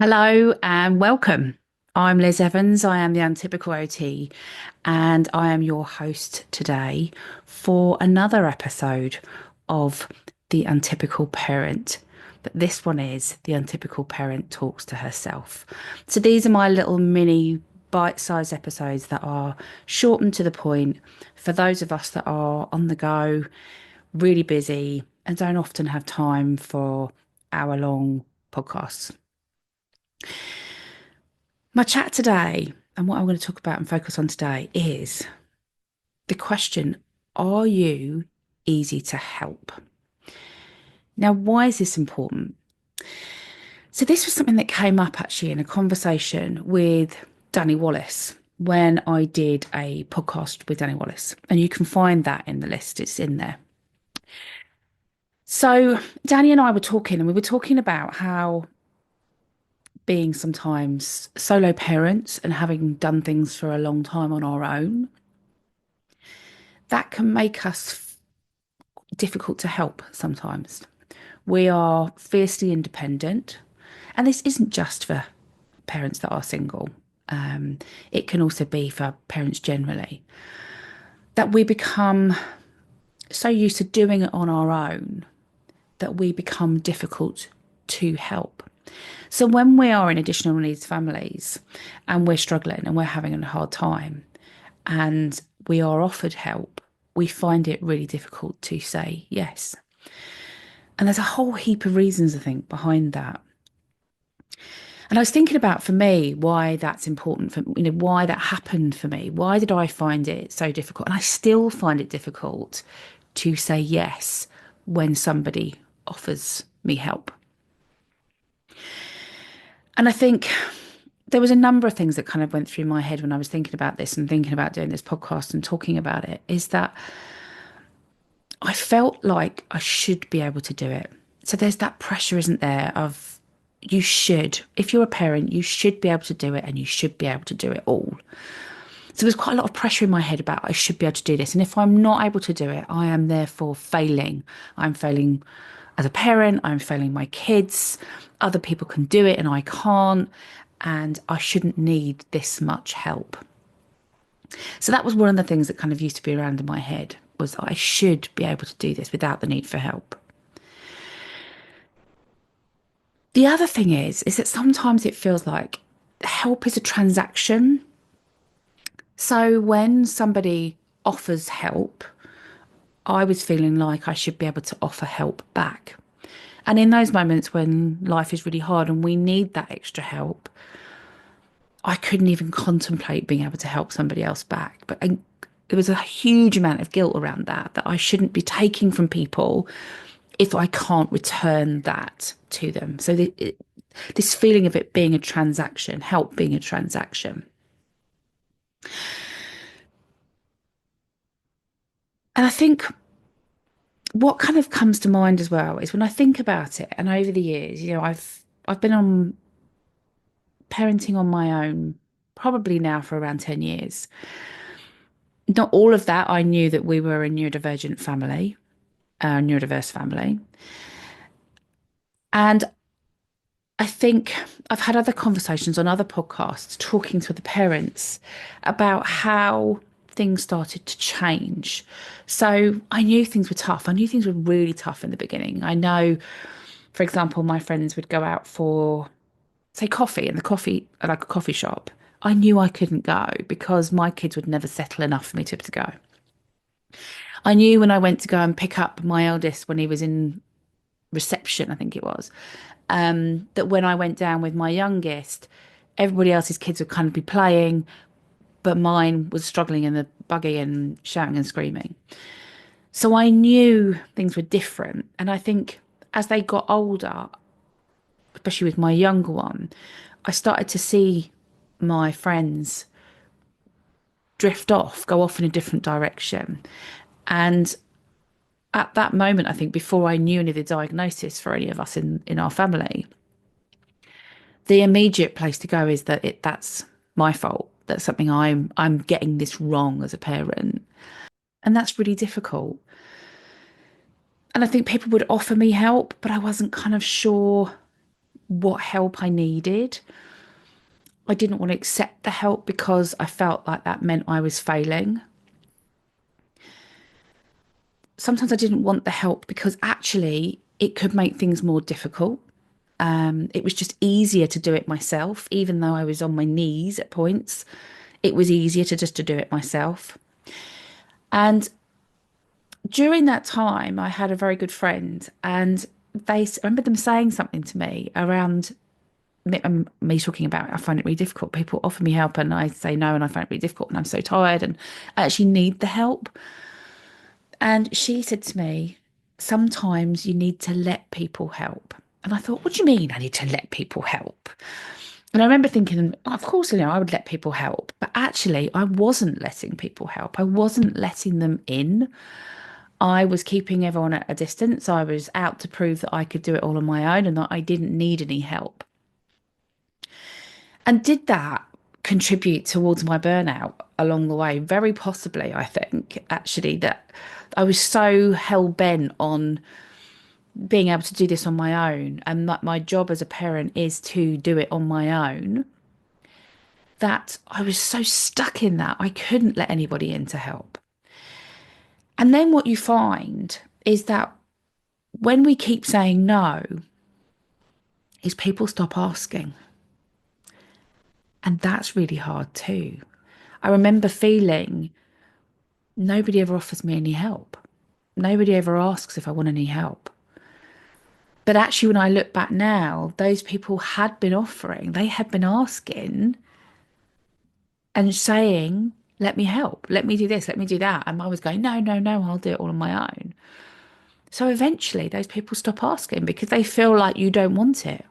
Hello and welcome. I'm Liz Evans. I am the Untypical OT, and I am your host today for another episode of The Untypical Parent. But this one is The Untypical Parent Talks to Herself. So these are my little mini bite-sized episodes that are short and to the point for those of us that are on the go, really busy, and don't often have time for hour-long podcasts. My chat today, and what I'm going to talk about and focus on today, is the question, are you easy to help? Now, why is this important? So, this was something that came up actually in a conversation with Danny Wallace when I did a podcast with Danny Wallace. And you can find that in the list, it's in there. So, Danny and I were talking, and we were talking about how being sometimes solo parents and having done things for a long time on our own, that can make us difficult to help sometimes. We are fiercely independent, and this isn't just for parents that are single. It can also be for parents generally, that we become so used to doing it on our own that we become difficult to help. So when we are in additional needs families and we're struggling and we're having a hard time and we are offered help, we find it really difficult to say yes. And there's a whole heap of reasons, I think, behind that. And I was thinking about for me why that's important for why that happened for me. Why did I find it so difficult? And I still find it difficult to say yes when somebody offers me help. And I think there was a number of things that kind of went through my head when I was thinking about this and thinking about doing this podcast and talking about it, is that I felt like I should be able to do it. So there's that pressure, isn't there, of you should, if you're a parent, you should be able to do it and you should be able to do it all. So there's quite a lot of pressure in my head about I should be able to do this. And if I'm not able to do it, I am therefore failing. I'm failing as a parent, I'm failing my kids. Other people can do it and I can't. And I shouldn't need this much help. So that was one of the things that kind of used to be around in my head was I should be able to do this without the need for help. The other thing is that sometimes it feels like help is a transaction. So when somebody offers help, I was feeling like I should be able to offer help back. And in those moments when life is really hard and we need that extra help, I couldn't even contemplate being able to help somebody else back. But there was a huge amount of guilt around that I shouldn't be taking from people if I can't return that to them. So this feeling of it being a transaction, help being a transaction. And I think what kind of comes to mind as well is when I think about it, and over the years, I've been on parenting on my own probably now for around 10 years. Not all of that I knew that we were a neurodivergent family, a neurodiverse family. And I think I've had other conversations on other podcasts talking to the parents about how things started to change. So I knew things were tough. I knew things were really tough in the beginning. I know, for example, my friends would go out for, say, coffee in the coffee, like a coffee shop. I knew I couldn't go because my kids would never settle enough for me to go. I knew when I went to go and pick up my eldest when he was in reception, I think it was, that when I went down with my youngest, everybody else's kids would kind of be playing, but mine was struggling in the buggy and shouting and screaming. So I knew things were different. And I think as they got older, especially with my younger one, I started to see my friends drift off, go off in a different direction. And at that moment, I think before I knew any of the diagnosis for any of us in our family, the immediate place to go is that that's my fault. That's something I'm getting this wrong as a parent. And that's really difficult. And I think people would offer me help, but I wasn't kind of sure what help I needed. I didn't want to accept the help because I felt like that meant I was failing. Sometimes I didn't want the help because actually it could make things more difficult. It was just easier to do it myself, even though I was on my knees at points. It was easier to just to do it myself. And during that time, I had a very good friend, and I remember them saying something to me around me talking about I find it really difficult. People offer me help, and I say no, and I find it really difficult, and I'm so tired, and I actually need the help. And she said to me, sometimes you need to let people help. And I thought, what do you mean I need to let people help? And I remember thinking, of course, I would let people help. But actually, I wasn't letting people help. I wasn't letting them in. I was keeping everyone at a distance. I was out to prove that I could do it all on my own and that I didn't need any help. And did that contribute towards my burnout along the way? Very possibly, I think, actually, that I was so hell bent on being able to do this on my own and that my job as a parent is to do it on my own, that I was so stuck in that I couldn't let anybody in to help. And then what you find is that when we keep saying no, is people stop asking. And that's really hard too. I remember feeling nobody ever offers me any help. Nobody ever asks if I want any help. But actually, when I look back now, those people had been offering, they had been asking and saying, let me help, let me do this, let me do that. And I was going, no, no, no, I'll do it all on my own. So eventually, those people stop asking because they feel like you don't want it.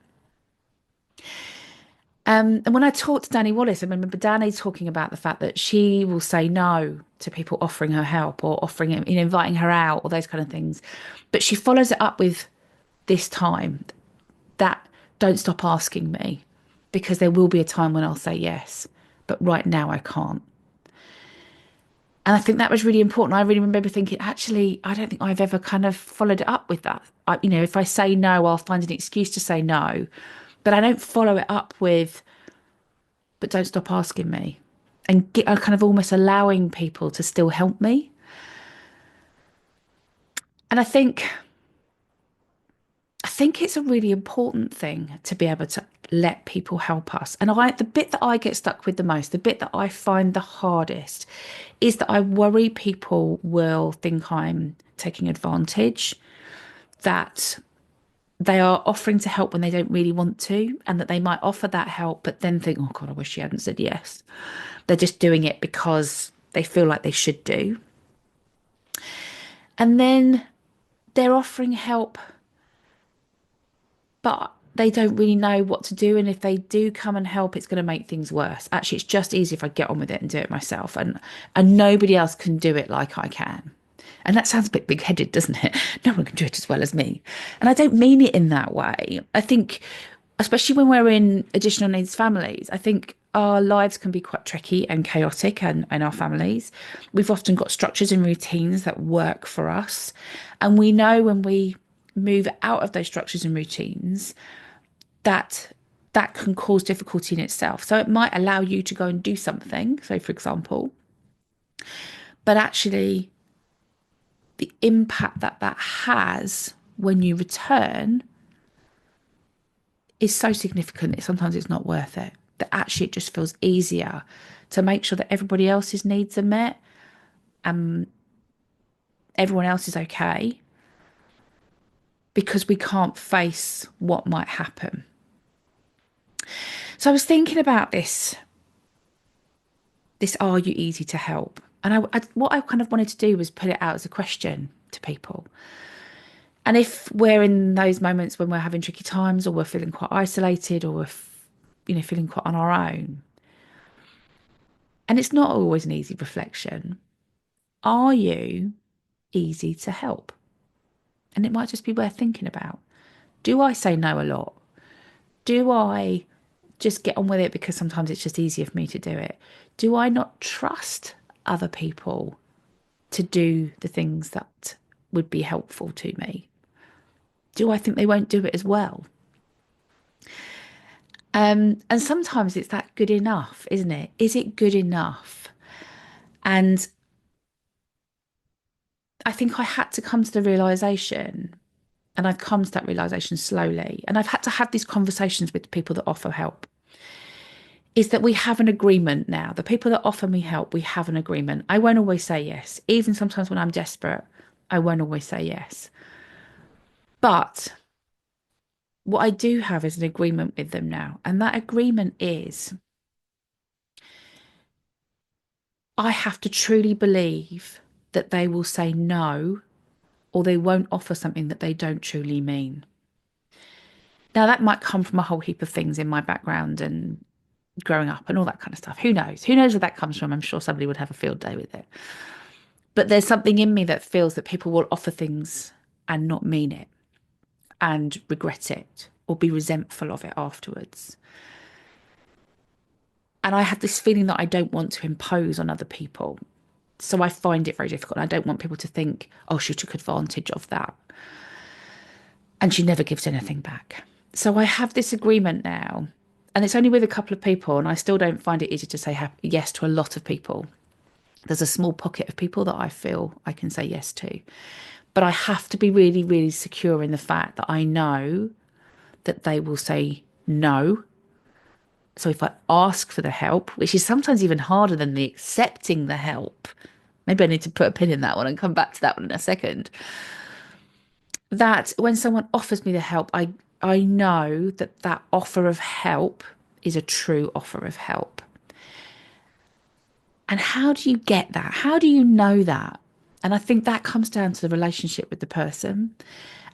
And when I talked to Danny Wallace, I remember Danny talking about the fact that she will say no to people offering her help or offering it, inviting her out or those kind of things. But she follows it up with this time that don't stop asking me because there will be a time when I'll say yes, but right now I can't. And I think that was really important. I really remember thinking, actually, I don't think I've ever kind of followed it up with that. If I say no, I'll find an excuse to say no, but I don't follow it up with, but don't stop asking me and get kind of almost allowing people to still help me. And I think it's a really important thing to be able to let people help us. And the bit that I get stuck with the most, the bit that I find the hardest, is that I worry people will think I'm taking advantage, that they are offering to help when they don't really want to, and that they might offer that help, but then think, oh God, I wish she hadn't said yes. They're just doing it because they feel like they should do. And then they're offering help but they don't really know what to do. And if they do come and help, it's going to make things worse. Actually, it's just easy if I get on with it and do it myself. And nobody else can do it like I can. And that sounds a bit big-headed, doesn't it? No one can do it as well as me. And I don't mean it in that way. I think, especially when we're in additional needs families, I think our lives can be quite tricky and chaotic and our families. We've often got structures and routines that work for us. And we know when we move out of those structures and routines that that can cause difficulty in itself. So it might allow you to go and do something, so for example, but actually the impact that that has when you return is so significant that sometimes it's not worth it. That actually it just feels easier to make sure that everybody else's needs are met and everyone else is okay because we can't face what might happen. So I was thinking about this are you easy to help? And what I kind of wanted to do was put it out as a question to people. And if we're in those moments when we're having tricky times or we're feeling quite isolated or we're feeling quite on our own, and it's not always an easy reflection, are you easy to help? And it might just be worth thinking about. Do I say no a lot? Do I just get on with it because sometimes it's just easier for me to do it? Do I not trust other people to do the things that would be helpful to me? Do I think they won't do it as well? And sometimes it's that good enough, isn't it? Is it good enough? And I think I had to come to the realization, and I've come to that realization slowly, and I've had to have these conversations with the people that offer help, is that we have an agreement now. The people that offer me help, we have an agreement. I won't always say yes. Even sometimes when I'm desperate, I won't always say yes. But what I do have is an agreement with them now. And that agreement is I have to truly believe that they will say no or they won't offer something that they don't truly mean. Now, that might come from a whole heap of things in my background and growing up and all that kind of stuff. Who knows? Who knows where that comes from? I'm sure somebody would have a field day with it. But there's something in me that feels that people will offer things and not mean it and regret it or be resentful of it afterwards. And I have this feeling that I don't want to impose on other people. So I find it very difficult. I don't want people to think, oh, she took advantage of that. And she never gives anything back. So I have this agreement now, and it's only with a couple of people, and I still don't find it easy to say yes to a lot of people. There's a small pocket of people that I feel I can say yes to. But I have to be really, really secure in the fact that I know that they will say no. So if I ask for the help, which is sometimes even harder than the accepting the help, maybe I need to put a pin in that one and come back to that one in a second. That when someone offers me the help, I know that that offer of help is a true offer of help. And how do you get that? How do you know that? And I think that comes down to the relationship with the person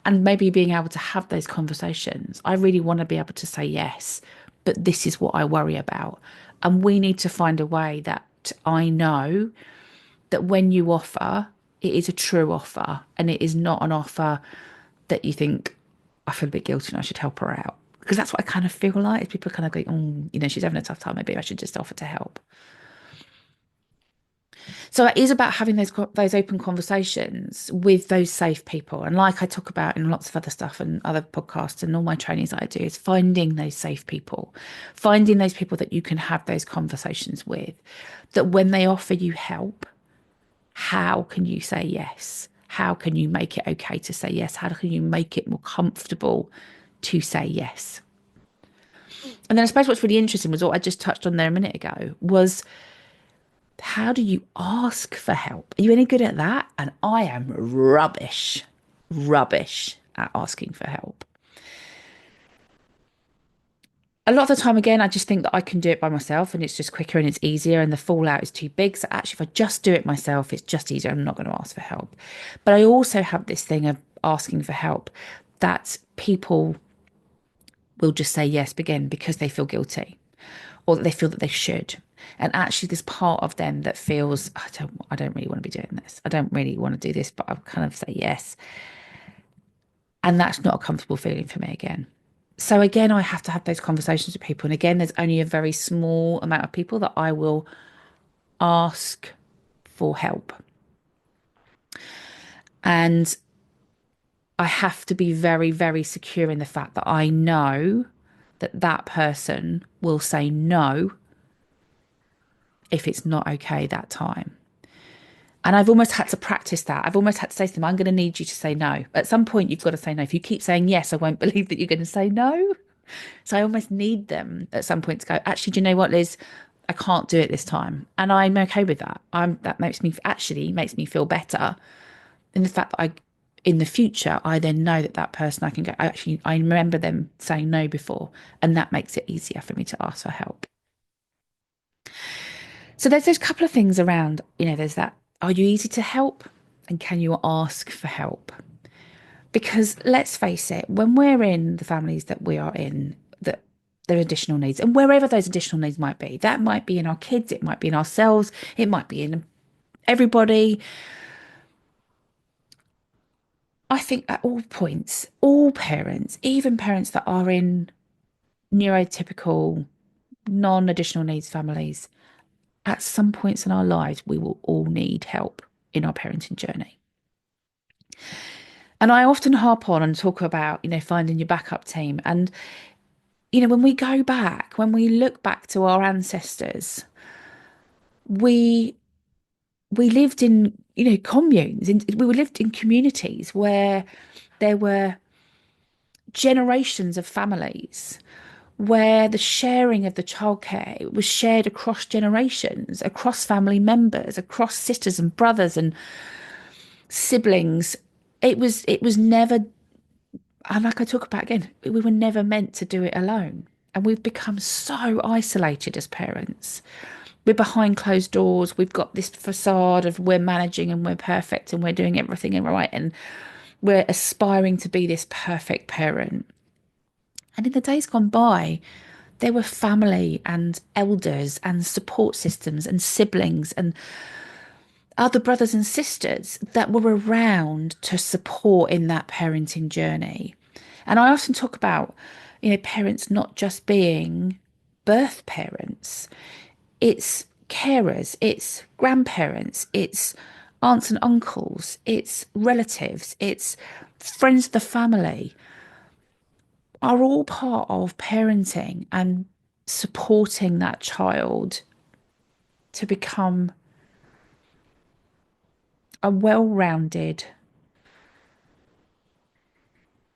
and maybe being able to have those conversations. I really want to be able to say yes, but this is what I worry about. And we need to find a way that I know that when you offer, it is a true offer and it is not an offer that you think, I feel a bit guilty and I should help her out. Because that's what I kind of feel like. Is people kind of go, oh, she's having a tough time. Maybe I should just offer to help. So it is about having those open conversations with those safe people. And like I talk about in lots of other stuff and other podcasts and all my trainings that I do is finding those safe people, finding those people that you can have those conversations with, that when they offer you help, how can you say yes? How can you make it okay to say yes? How can you make it more comfortable to say yes? And then I suppose what's really interesting was what I just touched on there a minute ago was how do you ask for help? Are you any good at that? And I am rubbish at asking for help. A lot of the time, again, I just think that I can do it by myself and it's just quicker and it's easier and the fallout is too big. So actually, if I just do it myself, it's just easier. I'm not going to ask for help. But I also have this thing of asking for help that people will just say yes again because they feel guilty or that they feel that they should. And actually, there's part of them that feels, I don't really want to be doing this. I don't really want to do this, but I'll kind of say yes. And that's not a comfortable feeling for me again. So again, I have to have those conversations with people. And again, there's only a very small amount of people that I will ask for help. And I have to be very, very secure in the fact that I know that that person will say no if it's not okay that time. And I've almost had to practice that. I've almost had to say to them, I'm going to need you to say no. At some point, you've got to say no. If you keep saying yes, I won't believe that you're going to say no. So I almost need them at some point to go, actually, do you know what, Liz? I can't do it this time. And I'm okay with that. That makes me feel better in the fact that in the future, I then know that that person I can go, actually, I remember them saying no before. And that makes it easier for me to ask for help. So there's those couple of things around, there's that, are you easy to help? And can you ask for help? Because let's face it, when we're in the families that we are in, that there are additional needs, and wherever those additional needs might be, that might be in our kids, it might be in ourselves, it might be in everybody. I think at all points, all parents, even parents that are in neurotypical, non-additional needs families, at some points in our lives, we will all need help in our parenting journey. And I often harp on and talk about, finding your backup team. And when we go back, when we look back to our ancestors, we we lived in, communes, we lived in communities where there were generations of families, where the sharing of the childcare was shared across generations, across family members, across sisters and brothers and siblings. It was never, and like I talk about again, we were never meant to do it alone. And we've become so isolated as parents. We're behind closed doors. We've got this facade of we're managing and we're perfect and we're doing everything right and we're aspiring to be this perfect parent. And in the days gone by, there were family and elders and support systems and siblings and other brothers and sisters that were around to support in that parenting journey. And I often talk about, parents not just being birth parents, it's carers, it's grandparents, it's aunts and uncles, it's relatives, it's friends of the family, are all part of parenting and supporting that child to become a well-rounded,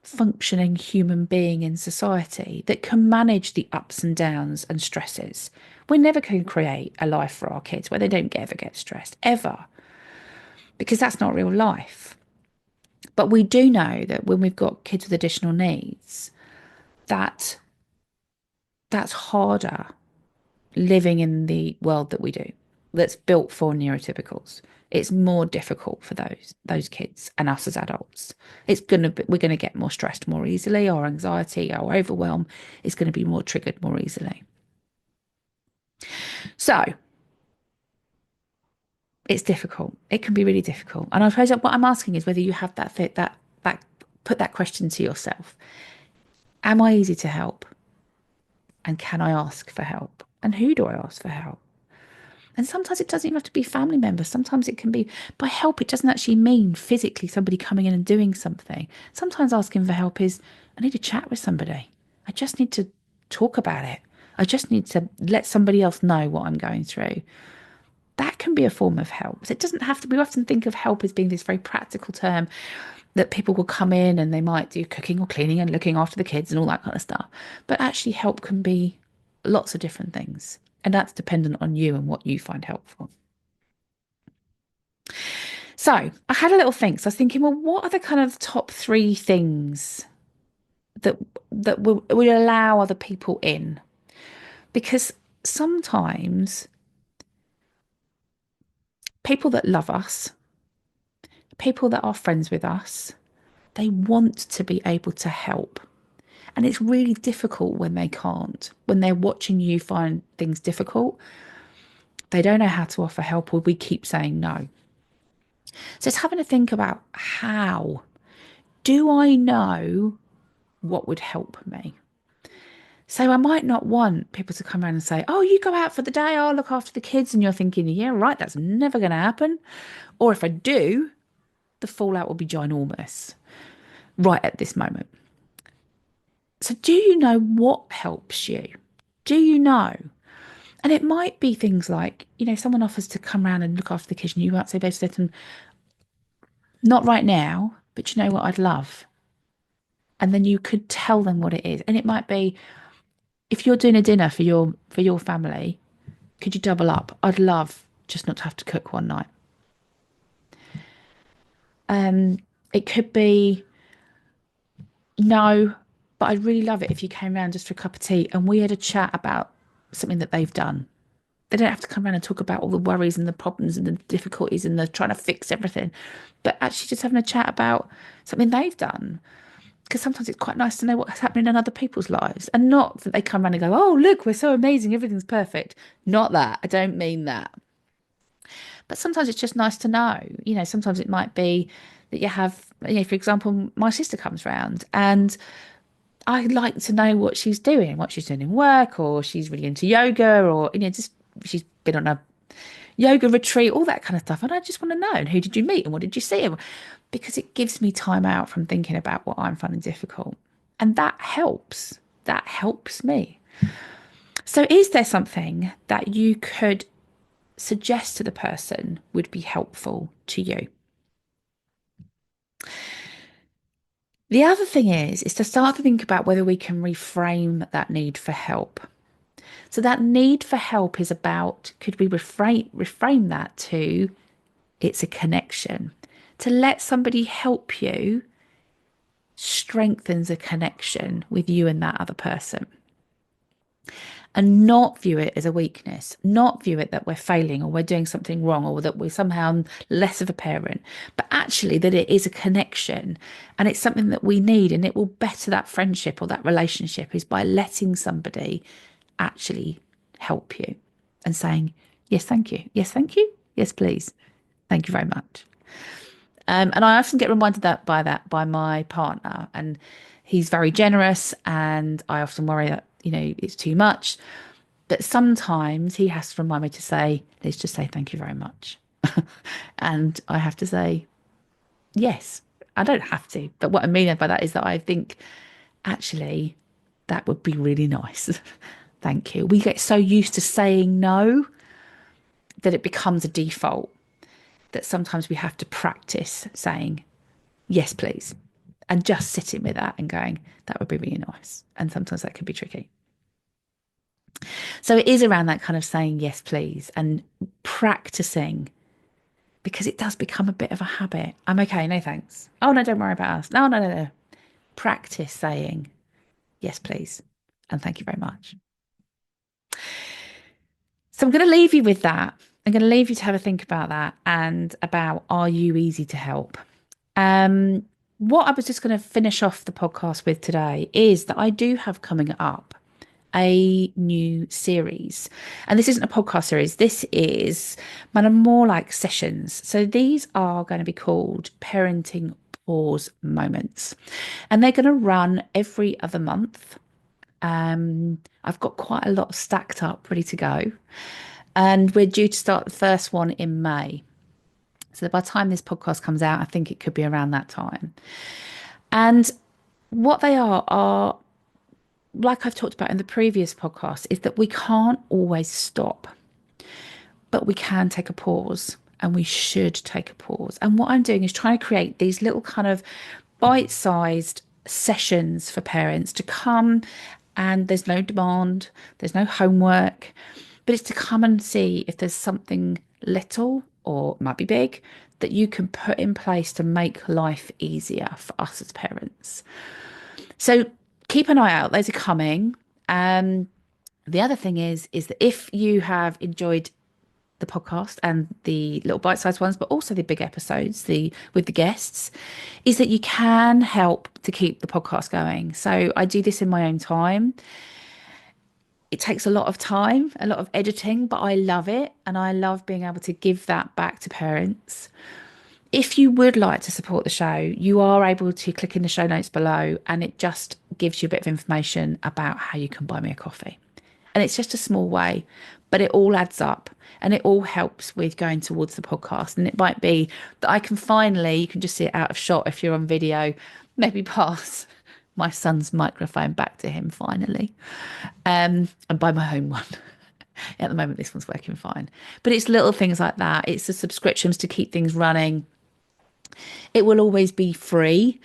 functioning human being in society that can manage the ups and downs and stresses. We never can create a life for our kids where they don't ever get stressed, ever, because that's not real life. But we do know that when we've got kids with additional needs, that that's harder living in the world that we do, that's built for neurotypicals. It's more difficult for those kids and us as adults. We're gonna get more stressed more easily. Our anxiety, our overwhelm is going to be more triggered more easily. So it's difficult. It can be really difficult. And I suppose what I'm asking is whether you have that fit that put that question to yourself. Am I easy to help? And can I ask for help? And who do I ask for help? And sometimes it doesn't even have to be family members. Sometimes it can be by help. It doesn't actually mean physically somebody coming in and doing something. Sometimes asking for help is, I need to chat with somebody. I just need to talk about it. I just need to let somebody else know what I'm going through. That can be a form of help. So it doesn't have to, we often think of help as being this very practical term that people will come in and they might do cooking or cleaning and looking after the kids and all that kind of stuff. But actually, help can be lots of different things. And that's dependent on you and what you find helpful. So I had a little think. So I was thinking, well, what are the kind of top three things that will allow other people in? Because sometimes people that love us, people that are friends with us, they want to be able to help. And it's really difficult when they can't, when they're watching you find things difficult. They don't know how to offer help, or we keep saying no. So it's having to think about, how do I know what would help me? So I might not want people to come around and say, oh, you go out for the day, I'll look after the kids. And you're thinking, yeah, right, that's never going to happen. Or if I do, the fallout will be ginormous right at this moment. So do you know what helps you? Do you know? And it might be things like, someone offers to come around and look after the kids, and you might say, babe, to them, not right now, but you know what, I'd love. And then you could tell them what it is. And it might be, if you're doing a dinner for your family, could you double up? I'd love just not to have to cook one night. Um, it could be, no, but I'd really love it if you came around just for a cup of tea and we had a chat about something that they've done. They don't have to come around and talk about all the worries and the problems and the difficulties and the trying to fix everything, but actually just having a chat about something they've done. Because sometimes it's quite nice to know what's happening in other people's lives, and not that they come around and go, oh, look, we're so amazing, everything's perfect. Not that. I don't mean that. But sometimes it's just nice to know. Sometimes it might be that you have, for example, my sister comes round and I like to know what she's doing in work, or she's really into yoga, or, just she's been on a yoga retreat, all that kind of stuff. And I just want to know, and who did you meet and what did you see? Because it gives me time out from thinking about what I'm finding difficult. And that helps. that helps me. So, is there something that you could suggest to the person would be helpful to you? The other thing is to start to think about whether we can reframe that need for help. So that need for help is about, could we reframe that to it's a connection. To let somebody help you strengthens a connection with you and that other person. And not view it as a weakness, not view it that we're failing or we're doing something wrong or that we're somehow less of a parent, but actually that it is a connection and it's something that we need, and it will better that friendship or that relationship is by letting somebody actually help you and saying, yes, thank you. Yes, thank you. Yes, please. Thank you very much. And I often get reminded that by my partner, and he's very generous, and I often worry that, it's too much. But sometimes he has to remind me to say, let's just say thank you very much. And I have to say, yes, I don't have to. But what I mean by that is that I think actually that would be really nice. Thank you. We get so used to saying no that it becomes a default, that sometimes we have to practice saying, yes, please. And just sitting with that and going, that would be really nice. And sometimes that can be tricky. So it is around that kind of saying, yes, please, and practicing, because it does become a bit of a habit. I'm okay, no thanks. Oh, no, don't worry about us. No, no, no, no. Practice saying, yes, please, and thank you very much. So I'm going to leave you with that. I'm going to leave you to have a think about that and about, are you easy to help? Um, what I was just going to finish off the podcast with today is that I do have coming up a new series. And this isn't a podcast series, this is kind of more like sessions. So these are going to be called Parenting Pause Moments. And they're going to run every other month. I've got quite a lot stacked up, ready to go. And we're due to start the first one in May. So by the time this podcast comes out, I think it could be around that time. And what they are, like I've talked about in the previous podcast, is that we can't always stop, but we can take a pause, and we should take a pause. And what I'm doing is trying to create these little kind of bite-sized sessions for parents to come, and there's no demand, there's no homework, but it's to come and see if there's something little, or it might be big, that you can put in place to make life easier for us as parents. So keep an eye out. Those are coming. The other thing is that if you have enjoyed the podcast and the little bite-sized ones, but also the big episodes, the with the guests, is that you can help to keep the podcast going. So I do this in my own time. It takes a lot of time, a lot of editing, but I love it, and I love being able to give that back to parents. If you would like to support the show, you are able to click in the show notes below, and it just gives you a bit of information about how you can buy me a coffee. And it's just a small way, but it all adds up, and it all helps with going towards the podcast. And it might be that I can finally, you can just see it out of shot if you're on video, maybe pass my son's microphone back to him finally, and buy my home one. At the moment, this one's working fine. But it's little things like that. It's the subscriptions to keep things running. It will always be free.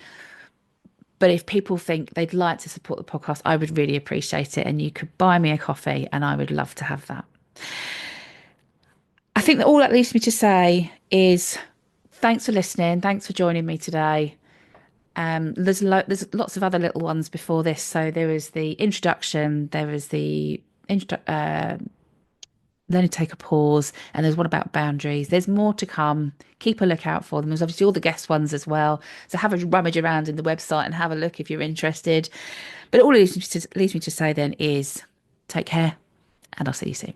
But if people think they'd like to support the podcast, I would really appreciate it. And you could buy me a coffee, and I would love to have that. I think that all that leaves me to say is thanks for listening. Thanks for joining me today. There's lots of other little ones before this. So there was the introduction, there was the learn to take a pause, and there's one about boundaries. There's more to come. Keep a lookout for them. There's obviously all the guest ones as well. So have a rummage around in the website and have a look if you're interested. But all it leaves me to say then is take care, and I'll see you soon.